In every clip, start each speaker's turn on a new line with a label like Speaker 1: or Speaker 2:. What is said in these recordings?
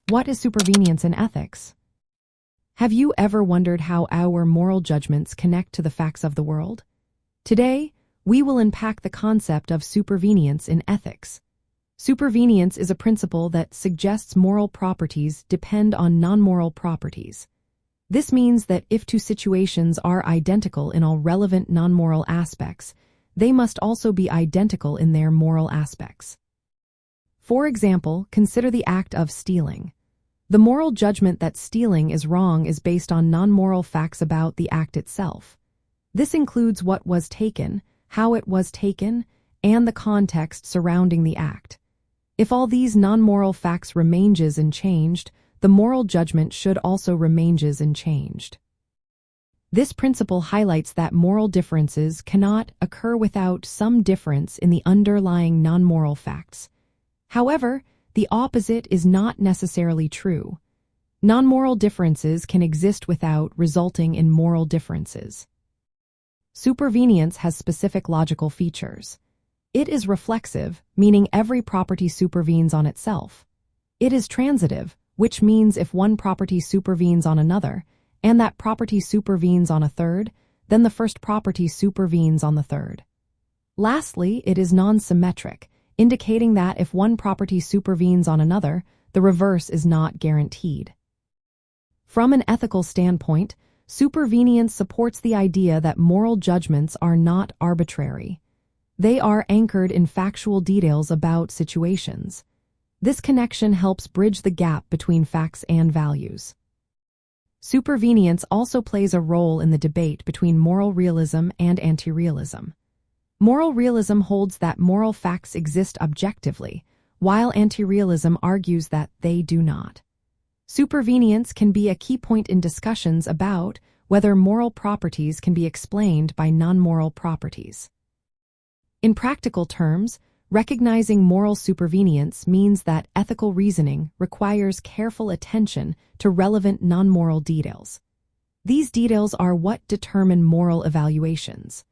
Speaker 1: What is supervenience in ethics? Have you ever wondered how our moral judgments connect to the facts of the world? Today, we will unpack the concept of supervenience in ethics. Supervenience is a principle that suggests moral properties depend on non-moral properties. This means that if two situations are identical in all relevant non-moral aspects, they must also be identical in their moral aspects. For example, consider the act of stealing. The moral judgment that stealing is wrong is based on non-moral facts about the act itself. This includes what was taken, how it was taken, and the context surrounding the act. If all these non-moral facts remains unchanged, the moral judgment should also remain unchanged. This principle highlights that moral differences cannot occur without some difference in the underlying non-moral facts. However, the opposite is not necessarily true. Non-moral differences can exist without resulting in moral differences. Supervenience has specific logical features. It is reflexive, meaning every property supervenes on itself. It is transitive, which means if one property supervenes on another, and that property supervenes on a third, then the first property supervenes on the third. Lastly, it is non-symmetric, indicating that if one property supervenes on another, the reverse is not guaranteed. From an ethical standpoint, supervenience supports the idea that moral judgments are not arbitrary. They are anchored in factual details about situations. This connection helps bridge the gap between facts and values. Supervenience also plays a role in the debate between moral realism and anti-realism. Moral realism holds that moral facts exist objectively, while anti-realism argues that they do not. Supervenience can be a key point in discussions about whether moral properties can be explained by non-moral properties. In practical terms, recognizing moral supervenience means that ethical reasoning requires careful attention to relevant non-moral details. These details are what determine moral evaluations.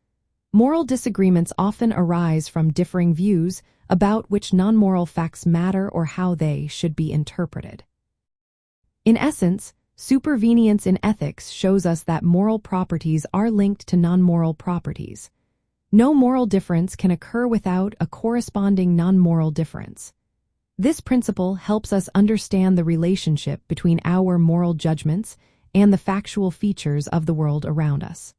Speaker 1: Moral disagreements often arise from differing views about which non-moral facts matter or how they should be interpreted. In essence, supervenience in ethics shows us that moral properties are linked to non-moral properties. No moral difference can occur without a corresponding non-moral difference. This principle helps us understand the relationship between our moral judgments and the factual features of the world around us.